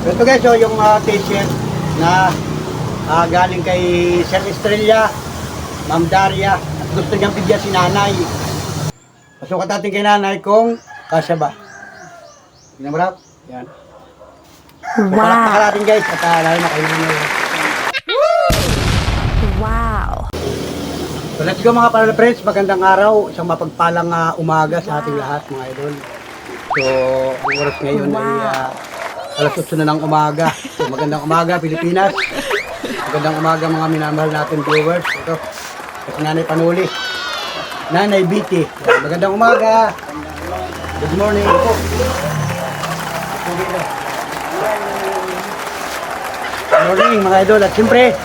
Ito guys, so yung t-shirt na galing kay Sir Estrella, Ma'am Daria, at gusto niyang bigyan si nanay. Pasukat natin kay nanay kung kasya ba. Tingnan mo rap. Yan. Palakpakan natin guys, at lalo na kay nanay. Wow! So let's go mga pala friends, magandang araw, isang mapagpalang umaga sa ating lahat mga idol. So, ang oras ngayon ay alas 8 na ng umaga. So, magandang umaga Pilipinas. Magandang umaga mga minamahal natin viewers. Ito, si Nanay Panuli. Nanay Biti. Magandang umaga. Good morning po. Good morning mga idol. At siyempre,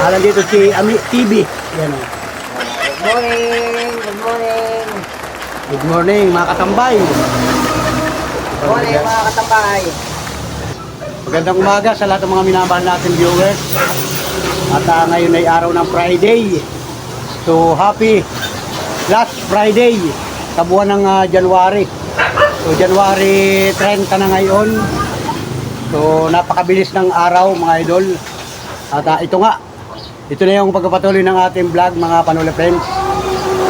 alam dito si Ami TV. Yan o. Good morning! Good morning! Good morning mga katambay. Good morning mga katambay! Magandang umaga sa lahat ng mga minamahal natin viewers. At ngayon ay araw ng Friday. So happy last Friday sa buwan ng January. So January 30 na ngayon. So napakabilis ng araw mga idol. At ito nga, ito na yung pagpapatuloy ng ating vlog mga Panuli friends.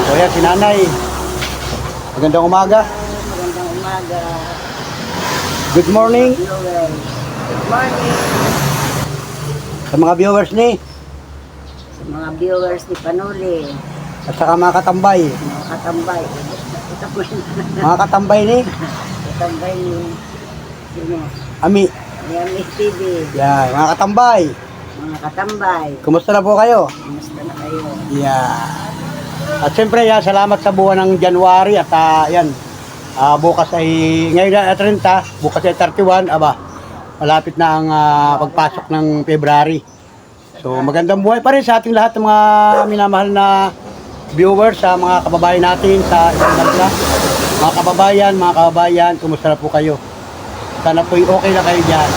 So yan si nanay. Magandang umaga. Magandang umaga! Good morning Viewers! Good morning! sa mga viewers ni Sa mga viewers ni Panuli, at saka mga katambay. mga katambay. Ito po yung Mga katambay ni katambay ni sino? Ami. Yami TV. Yan, mga katambay. Mga katambay. Kumusta na po kayo? Kumusta na kayo? Yeah. At siyempre, salamat sa buwan ng January at yan. Bukas ay, ngayon ay 30, bukas ay 31, malapit na ang pagpasok ng February. So, magandang buhay pa rin sa ating lahat ng mga minamahal na viewers, sa mga kababayan natin sa ibang bansa. Mga kababayan, kumusta na po kayo? Sana po okay na kayo dyan.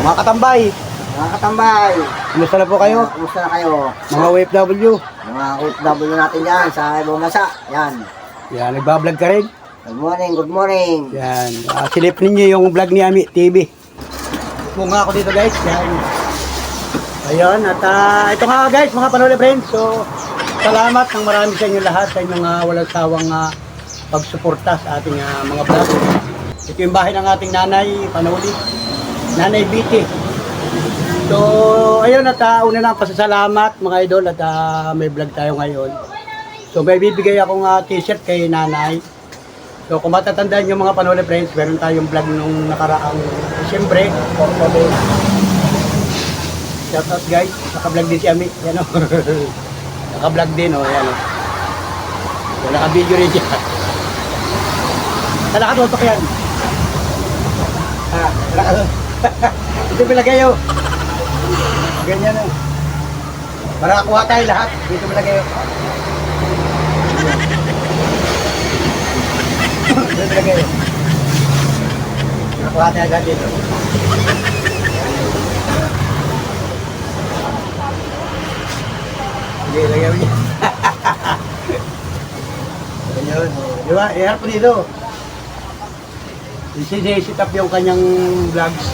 Mga katambay, Mga katambay! kumusta na po kayo? Kumusta na kayo? Mga OFW. Mga OFW natin dyan sa ibang bansa. Yan. Yan, nagbablog ka rin. Good morning, good morning. Yan, silip ninyo yung vlog ni Ami TV. Bunga ako dito guys. Yan. Ayun, at ito nga guys, mga Panuli friends. So, salamat ng marami sa inyo lahat sa inyong walang sawang pagsuporta sa ating mga vlog. Ito yung bahay ng ating nanay Panuli, Nanay Biti. So, ayun, at una na pasasalamat mga idol at may vlog tayo ngayon. So, may bibigay akong t-shirt kay nanay. So, kung matatandaan yung mga Panuli friends, meron tayong vlog nung nakaraang Disyembre. Shoutout guys, naka-vlog din si Ami. Yan o. Naka-vlog din o. Yan o. So, naka-video rin siya. Nakatutok yan. Nakatutok. Ito pilagay o. Ganyan o. Para kuha tayo lahat. Dito pilagay o. Dito pilagay o. Kuha tayo agad dito. Sige, lagyan mo niya. Ganyan. Di ba? I-harap po dito. Isisit up yung kanyang vlogs.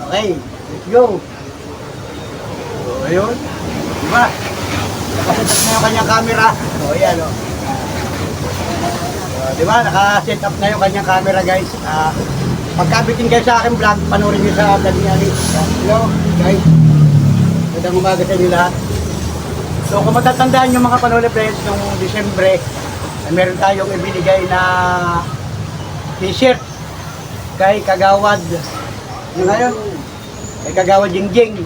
Okay, let's go. So, ayun. Di ba? Nakaset up na yung kanyang camera. O, yan o. Di ba? Naka-set up na yung kanyang camera guys. Pagkabitin kayo sa aking vlog, panoorin nyo sa vlog ni Ali. Hello guys. Magandang umaga sa inyo lahat. So kung matatandaan yung mga Panuli friends, nung Disyembre, meron tayong ibinigay na t-shirt kay Kagawad. Yung ngayon? Kay Kagawad Jingjing.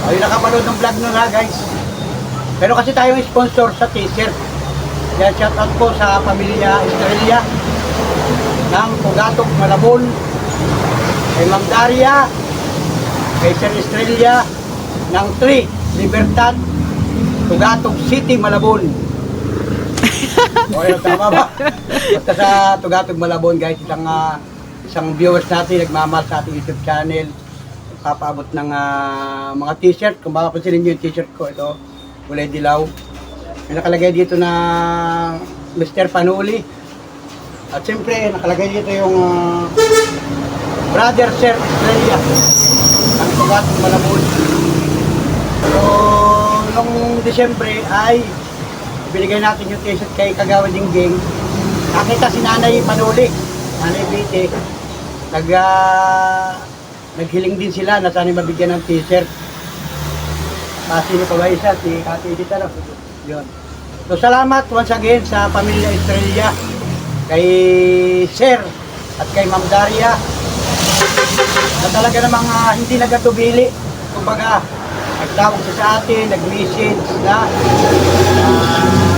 Ayun, nakapanood ng vlog nun ha guys. Pero kasi tayong sponsor sa t-shirt. Kaya shoutout po sa pamilya Estrella ng Tugatog, Malabon, kay Ma'am Daria, kay Sir Estrella ng 3, Libertad, Tugatog City, Malabon. Okay, tama ba? Basta sa Tugatog, Malabon guys, isang viewers natin, nagmamahal sa ating YouTube channel. Papaabot ng mga t-shirt. Kung mapapansin niyo yung t-shirt ko, ito. kulay dilaw. May nakalagay dito na Mr. Panuli. At siyempre, nakalagay dito yung Brother Sir Estrella. Ang Tugatog Malabon. So, nung Disyembre ay binigay natin yung t-shirt kay Kagawa Dingging. Nakita si Nanay Panuli, Nanay Bite. Naghiling din sila na sana mabigyan ng t-shirt. Sino pa ba isa? Si Ate Edith, ano? Yun. So, salamat once again sa Pamilya Estrella, kay Sir at kay Ma'am Daria, na talaga namang hindi nagatubili. Kumbaga, nagtawag siya sa atin, nag-message na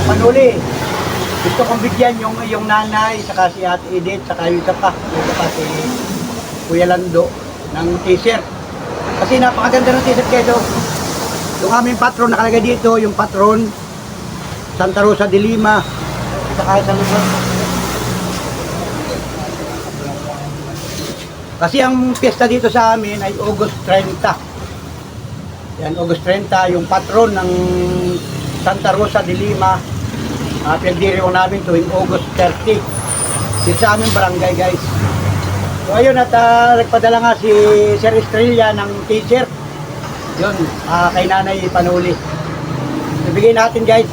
Panuli, gusto kong bigyan yung nanay, saka si Ate Edith, saka yung isa pa si Kuya Lando ng t-shirt. Kasi napakaganda ng t-shirt kayo. Yung aming patron nakalagay dito, yung patron Santa Rosa de Lima, saka sa Luzon. Kasi ang piyesta dito sa amin ay August 30. Yan, August 30, yung patron ng Santa Rosa de Lima, pinagdiriwang namin tuwing August 30. Dito sa aming barangay, guys. So ayun, at nagpadala nga si Sir Estrella ng t-shirt. Yun, kay Nanay Panuli. Ibigay natin, guys.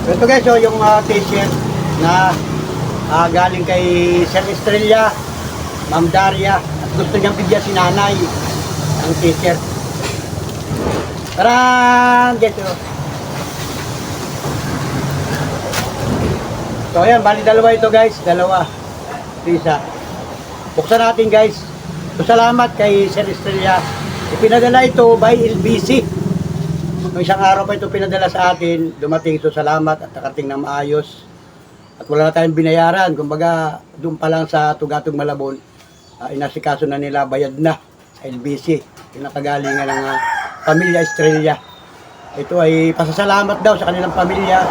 Ito guys, so yung t-shirt na galing kay Sir Estrella, Ma'am Daria, at gusto niyang bigyan si Nanay ng t-shirt. Taran! Guys, so ayan, bali dalawa ito guys, dalawa. Isa. Buksan natin guys. So salamat kay Sir Estrella. Ipinadala ito by LBC. Noong isang araw pa ito pinadala sa atin, dumating. So salamat at nakating ng maayos. At wala na tayong binayaran. Kumbaga, doon pa lang sa Tugatog Malabon, inasikaso na nila, bayad na sa LBC. Yung nakagalingan ng Pamilya Estrella. Ito ay pasasalamat daw sa kanilang pamilya.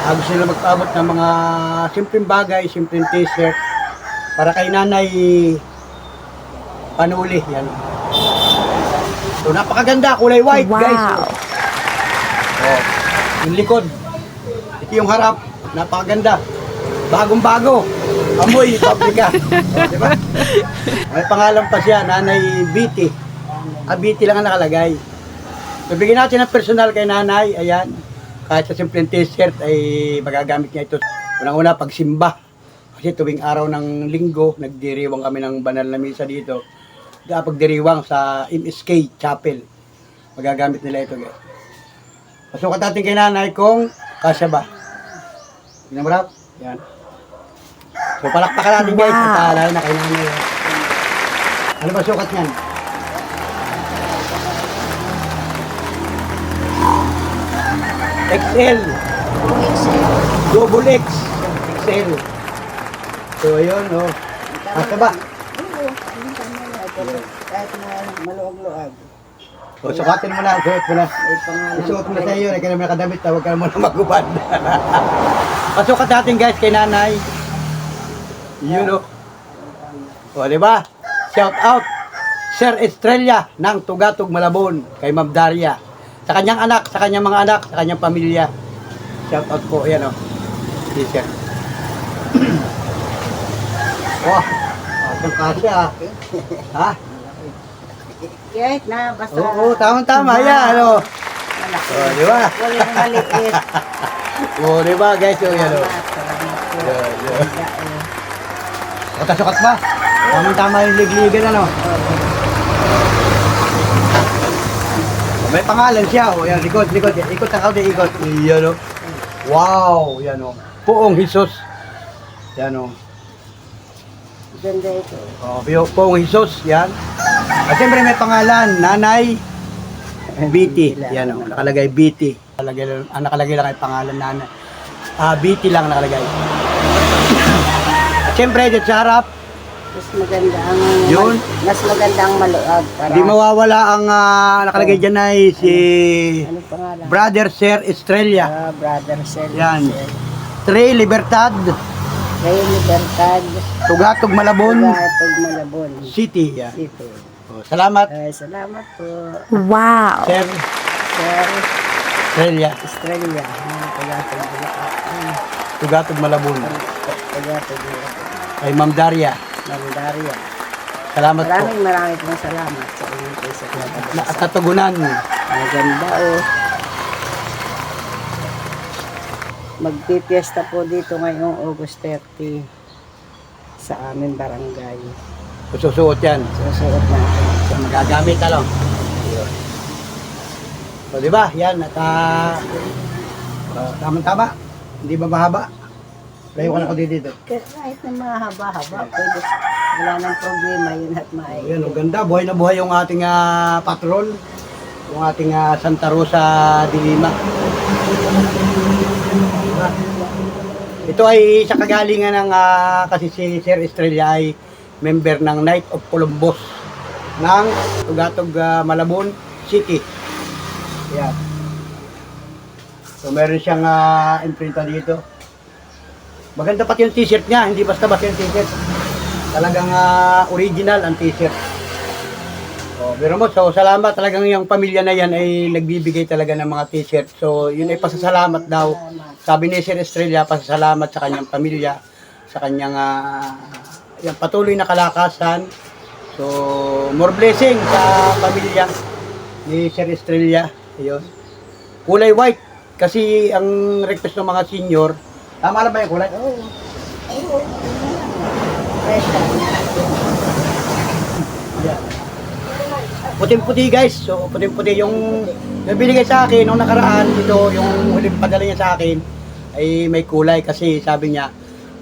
Gusto nila magpaabot ng mga simpleng bagay, simpleng t-shirt para kay Nanay Panuli. Yan. So napakaganda, kulay white. Wow. Guys. Oh, yung likod. Ito yung harap, napakaganda. Bagong-bago. Amoy, pabrika. Oh, diba? May pangalan pa siya, Nanay Biti. Biti lang ang nakalagay. So bigyan natin ng personal kay Nanay. Ayan. Kahit sa simpleng t-shirt ay magagamit niya ito. Unang-una, pagsimba. Kasi tuwing araw ng linggo, nagdiriwang kami ng banal na misa dito. Pagdiriwang sa MSK Chapel. Magagamit nila ito. Guys. Pasukat natin kay Nanay kung kasya ba. Tignan mo rap. Yan. So palakpakan natin guys. At lalo na kay Nanay. Ano ba sukat niyan? XL. Double X. XL. So, ayun, oh. Asa ba? Kahit maluag-luag. O, sukatin mo na. Suot mo na. Isuot mo na sa iyo. Ay ka naman nakadamit. Huwag ka naman magubad. Pasukat natin guys kay Nanay. Yun, oh. O, diba? Shout out. Sir Estrella ng Tugatog Malabon kay Ma'am Daria. Sa kanyang anak, sa kanyang mga anak, sa kanyang pamilya. Shout out po, ayan o. T-shirt. Wow, ang kasya ha? Kahit na, basta. Oo, tama-tama, yan o. O, di ba? Walang maliit. O, di ba guys, o yan o. Sukat ba? Tama-tama yung ligligan ano. May pangalan siya, o yan, likod, ikot ang kaunti, ikot. Yan o. Wow, yan o. Poong Jesus. Yan o. Ganda ito. O, Poong Jesus, yan. At siyempre may pangalan, Nanay Biti. Yan o, nakalagay Biti. Nakalagay lang ay pangalan Nanay. Biti lang nakalagay. At siyempre, dito sa harap, Mas maganda ang Yun. mas maganda ang maluag para. hindi mawawala ang nakalagay dyan ay si Ano pangalan? Brother Sir Estrella. Brother Sel. Yan. Trey Libertad, Rey Libertad. Tugatog Malabon Tugatog Malabon. City. Yan. City. O, Salamat, Salamat po. Wow. Sir Sir Estrella, Estrella. Tagatog Bulacan. Tugatog Malabon. Tagatog Bulacan. Kay Ma'am Daria, Mandaria. salamat po. Maraming pong salamat sa inyong sa At katugunan. Maganda oh. Magpipiesta po dito ngayong August 30 sa aming barangay. Susuot yan. Susuot natin. So, magagamit na lang. So, di ba? Yan. At tamang-tama. Hindi ba mahaba? Layo ka na ako dito. Kahit na mahaba-haba, pwede. Wala nang problema yun at may. Ayan, ang ganda. Buhay na buhay yung ating patrol. Yung ating Santa Rosa de Lima. Diba? Ito ay sa kagalingan ng kasi si Sir Estrella ay member ng Knight of Columbus ng Tugatog Malabon City. Ayan. So meron siyang imprinta dito. Maganda pati yung t-shirt niya, hindi basta-basta yung t-shirt. Talagang original ang t-shirt. Pero mo, so salamat talagang yung pamilya na yan ay nagbibigay talaga ng mga t-shirt. So yun ay pasasalamat daw. Sabi ni Sir Estrella, pasasalamat sa kanyang pamilya, sa kanyang yung patuloy na kalakasan. So more blessing sa pamilya ni Sir Estrella. Ayun. Kulay white kasi ang request ng mga senior. Tama lang ba yung kulay? Oo. Yeah. Puting-puti guys. So puting-puti yung nabinigay sa akin nung nakaraan, ito yung huling padala niya sa akin ay may kulay kasi sabi niya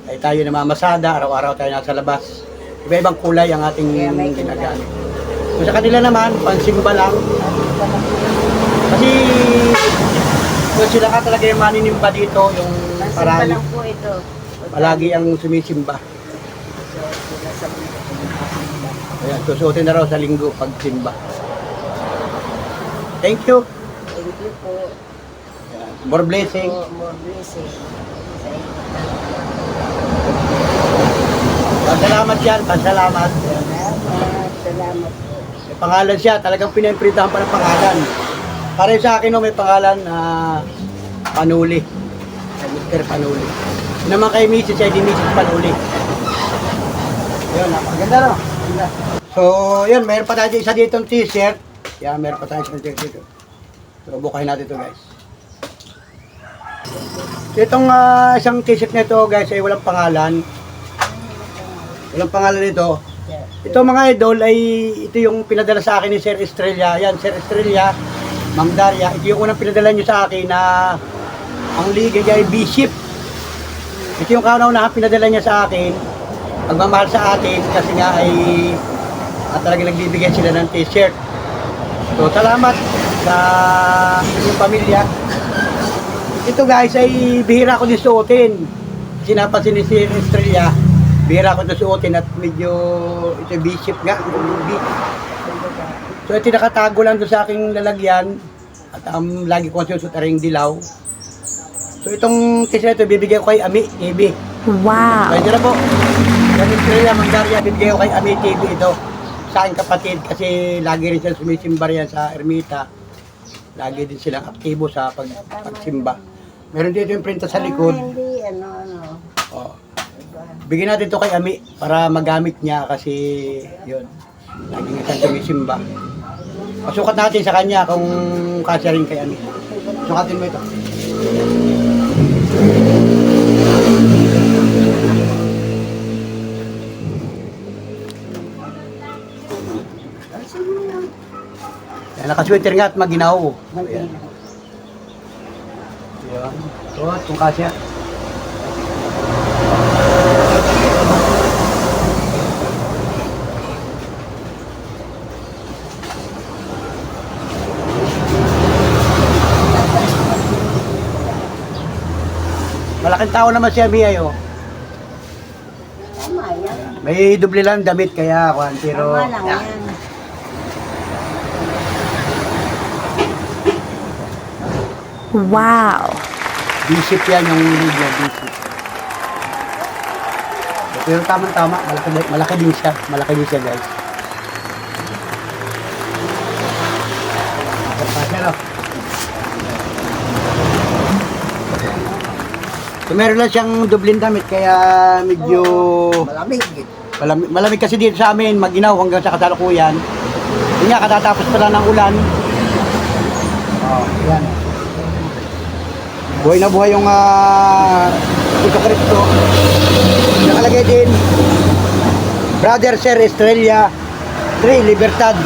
ay tayo namamasada, araw-araw tayo nasa labas. Iba-ibang kulay ang ating ginagamit. So sa kanila naman, pansimba lang. Kasi kung sila ka talaga yung maninimba dito, yung parang lang po ito. palagi ang sumisimba. Ayan, susuotin na raw sa linggo pagsimba. Thank you. Thank you po. Ayan, more blessing. More blessing. Pasalamat yan, pasalamat. Salamat po. May pangalan siya, talagang pinaimprintahan pa ng pangalan. Para sa akin, no, may pangalan na Panuli. Mr. Panuli. Yun naman kay Mrs. ay di Mrs. Panuli. Yun, napaganda no? Ganda. So, yun, mayroon pa tayo isa dito ng t-shirt. Yan, mayroon pa tayo isang t-shirt dito. So, bukahin natin ito guys. So, itong isang t-shirt na ito guys ay walang pangalan. Walang pangalan nito. Ito mga idol ay ito yung pinadala sa akin ni Sir Estrella. Yan, Sir Estrella, Ma'am Daria. Ito yung unang pinadala nyo sa akin na ang liga niya ay B-ship. Ito yung kauna-una pinadala niya sa akin. Pagmamahal sa atin kasi nga ay talagang nagbibigay sila ng t-shirt. So salamat sa inyong pamilya. Ito guys ay bihira ko din suotin. Sinapansin ni Sir Estrella, bihira ko din suotin at medyo ito B-ship nga. So ito nakatago lang doon sa aking lalagyan at lagi ko susuot ring dilaw. So itong t-shirt ito bibigay ko kay Ami TV. Wow. Pwede na po. Yan Estrella, Ma'am Daria, bibigay ko kay Ami TV ito. Sa aking kapatid kasi lagi rin siya sumisimba riyan sa ermita. Lagi din silang aktibo sa pagsimba. Meron dito yung printa sa likod. Hindi, ano. Oh. Bigyan natin ito kay Ami para magamit niya kasi yun. Lagi nga siyang sumisimba. Pasukat natin sa kanya kung kasya rin kay Ami. Sukatin mo ito. Yan, nakasweater nga at maginaw. Ayan. Yan. So, kung kasya. Malaking tao naman si Ami ayo. Tama yan. May doble lang damit kaya kuan pero Tama lang yan. Wow. bisip yan yung video bisip. Pero tama-tama, malaki din siya guys. Ano? So, meron lang siyang dublin damit kaya medyo malamig kasi dito sa amin, maginaw hanggang sa kasalukuyan. Yun nga, katatapos pala ng ulan. Yan. Buhay na buhay yung Tito Cristo. Nakalagay din, Brother Sir Estrella 3 Libertad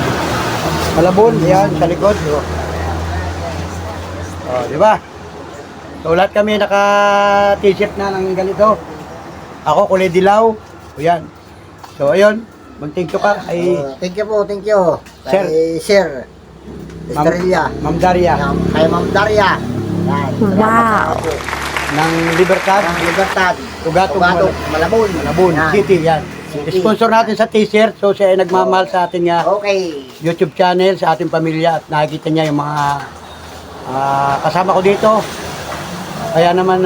Malabon, yan, sa likod. Di ba? So, lahat kami naka-t-shirt na ng ganito. Ako, kulay dilaw. O, yan. So, ayun. Mag-thank you ka. Ay, Thank you po, thank you. Sir. Kay Sir Estrella. Ma'am Daria Kay Ma'am Daria. Yan. Wow. ng Libertad, Ang Libertad. Tugatog, Tugatog, Malabon. Malabon Yan. City. Yan. City. Sponsor natin sa t-shirt. So, siya ay nagmamahal sa ating Okay. YouTube channel, sa ating pamilya. At nakikita niya yung mga kasama ko dito. Kaya naman,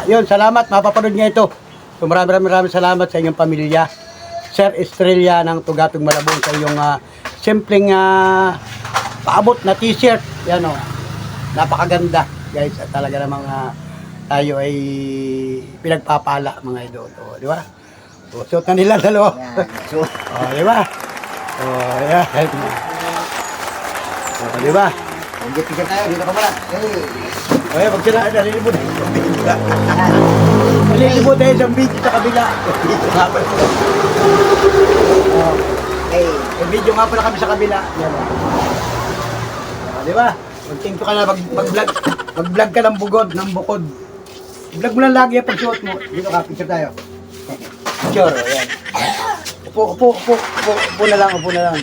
yun, salamat. Mapapanood niya ito. So, maraming salamat sa inyong pamilya. Sir Estrella ng Tugatog Malabon sa iyong simpleng paabot na t-shirt. Yan o. Napakaganda, guys. At talaga namang tayo ay pinagpapala, mga idol. O, di ba? O, suot na nila dalawa. Yan. So, O, di ba? O, yan. O, di ba? Tigit-tigit tayo. Dito ka muna. Hey. O, yan. Pag sila, nalilibot tayo sa video. Nalilibot tayo sa video sa kabila. Hey. May video nga pala kami sa kabila. Yan o. O, di ba? Mag-thank you ka na, mag-vlog. Mag-vlog ka ng bugod, ng bukod. I-vlog mo lang lagi yung pag-suot mo. Dito ka, picture tayo. Picture, ayan. Upo na lang, upo na lang.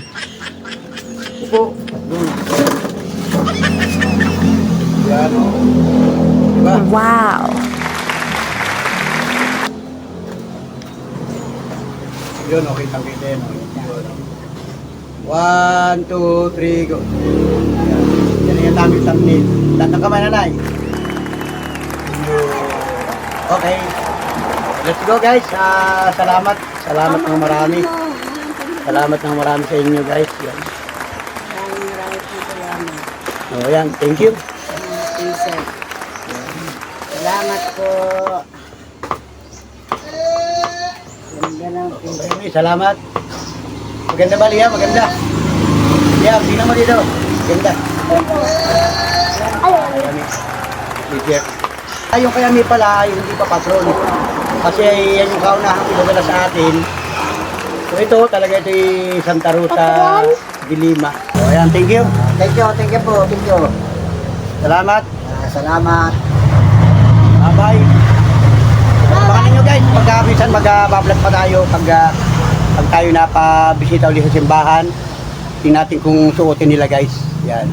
Upo. Yan o. Diba? Wow. Yun, okay, tangkita yun. 1, 2, 3, go. Yan yung tamang thumbnail. Tatang kamay na nai. Okay. Let's go guys. Salamat. Salamat ng marami. Salamat ng marami sa inyo guys. Yan. Maraming po salamat. O yan, thank you. Sir. Salamat po. Ganda lang po. Okay, salamat. Maganda ba Liam? Maganda. Liam, tingnan mo dito. Maganda. Teacher. Yung kaya may pala, yung hindi pa patron. Kasi yan yung kaunahang pinadala sa atin. So ito, talaga ito yung Santa Rosa de Lima. So ayan, thank you. Thank you, thank you po. Thank you. Salamat. Salamat. Bye-bye. Abangan nyo guys, pagka-bisan mag-vlog pa tayo pag tayo napabisita ulit sa simbahan. Tingnan natin kung suotin nila guys. Yan.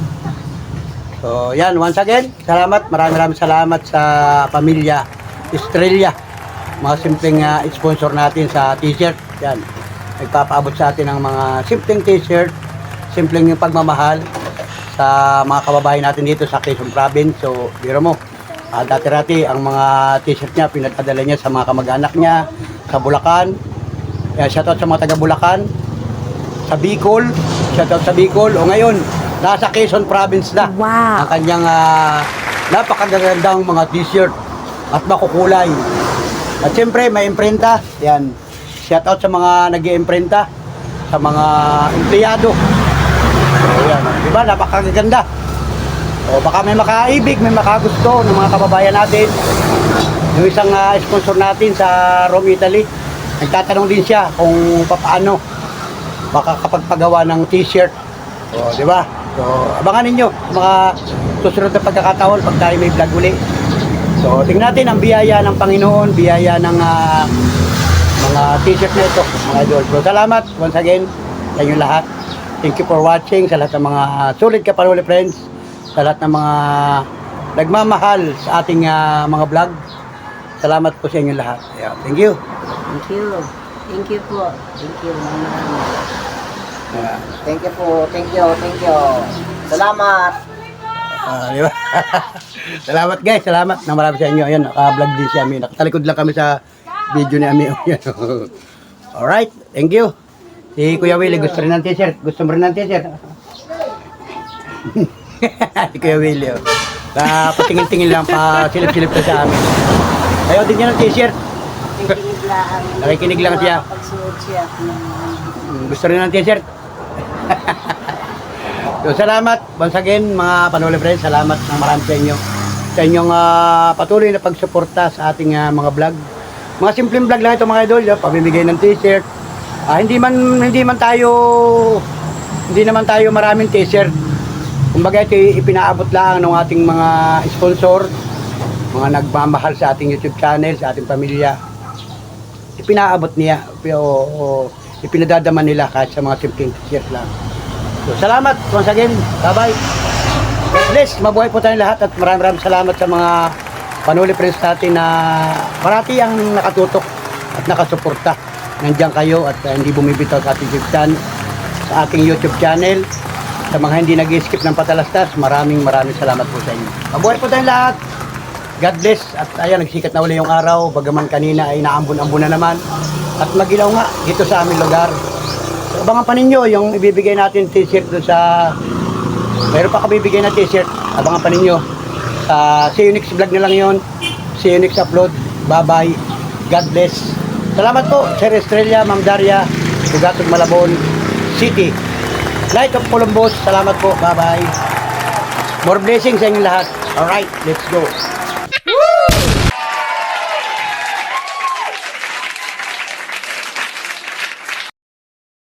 So yan, once again, salamat. Maraming salamat sa pamilya Estrella. Mga simpleng sponsor natin sa t-shirt. Yan. Nagpapaabot sa atin ng mga simpleng t-shirt, simpleng pagmamahal sa mga kababayan natin dito sa Quezon Province. So, biro mo, dati-rati ang mga t-shirt niya, pinadala niya sa mga kamag-anak niya, sa Bulacan. Shoutout sa mga taga Bulacan, sa Bicol, shoutout sa Bicol. O ngayon, nasa Quezon Province na Wow. ang kanyang napakagandang mga t-shirt at makukulay. At siyempre, may imprenta. Yan. Shoutout sa mga nag-iimprenta, sa mga empleyado. Ayan. Diba? Napakaganda. O baka may makaibig, may makagusto ng mga kababayan natin. Yung isang sponsor natin sa Rome, Italy, nagtatanong din siya kung paano makakapagpagawa ng t-shirt. O, di ba? So, abangan ninyo mga susunod na pagkakataon pag tayo may vlog uli. So, tingnan natin ang biyaya ng Panginoon, biyaya ng mga t-shirt na ito, mga idol. So, salamat once again sa inyo lahat. Thank you for watching sa lahat ng mga sulit kapanuli friends, sa lahat ng mga nagmamahal sa ating mga vlog. Salamat po sa inyo lahat. Yeah, thank you. Thank you. Thank you po. Thank you. Marami. Yeah. Thank you po. Thank you, thank you. Salamat. Di ba? Salamat guys, salamat na marami sa inyo. Ayan, naka-vlog din si Ami. Nakatalikod lang kami sa video ni Ami. Alright, thank you. Si Kuya Willie, gusto rin ng t-shirt. Gusto mo rin ng t-shirt? Kuya Willie. Oh. Patingin-tingin lang, pa silip-silip ka sa amin. Ayaw din niya ng t-shirt. Nakikinig lang. Nakikinig lang siya. Pagsuot siya. Gusto rin ng t-shirt. So, salamat once again mga Panoli Friends. Salamat ng marami sa inyo. Sa inyong patuloy na pagsuporta sa ating mga vlog. Mga simpleng vlog lang ito mga idol. Pamimigay ng t-shirt. Hindi naman tayo maraming t-shirt. Kumbaga ito ipinaabot lang ng ating mga sponsor, mga nagmamahal sa ating YouTube channel, sa ating pamilya. Ipinaabot niya, ipinadadama nila kahit sa mga simpleng t-shirt lang. So, salamat once again. Bye-bye. God bless. Mabuhay po tayong lahat at maraming salamat sa mga Panoli Friends natin na parati ang nakatutok at nakasuporta. Nandiyan kayo at hindi bumibitaw sa ating YouTube channel. Sa mga hindi nag-skip ng patalastas, maraming salamat po sa inyo. Mabuhay po tayong lahat. God bless. At ayan, nagsikat na uli yung araw. Bagaman kanina ay naambun-ambun na naman. At magilaw nga dito sa aming lugar. So, abangan pa ninyo yung ibibigay natin t-shirt doon sa... Meron pa kabibigay na t-shirt. Abangan pa ninyo. See you next vlog na lang yun. See you next upload. Bye-bye. God bless. Salamat po, Sir Estrella, Ma'am Daria, Tugatog Malabon City. Light of Columbus. Salamat po. Bye-bye. More blessings sa inyong lahat. Alright, let's go.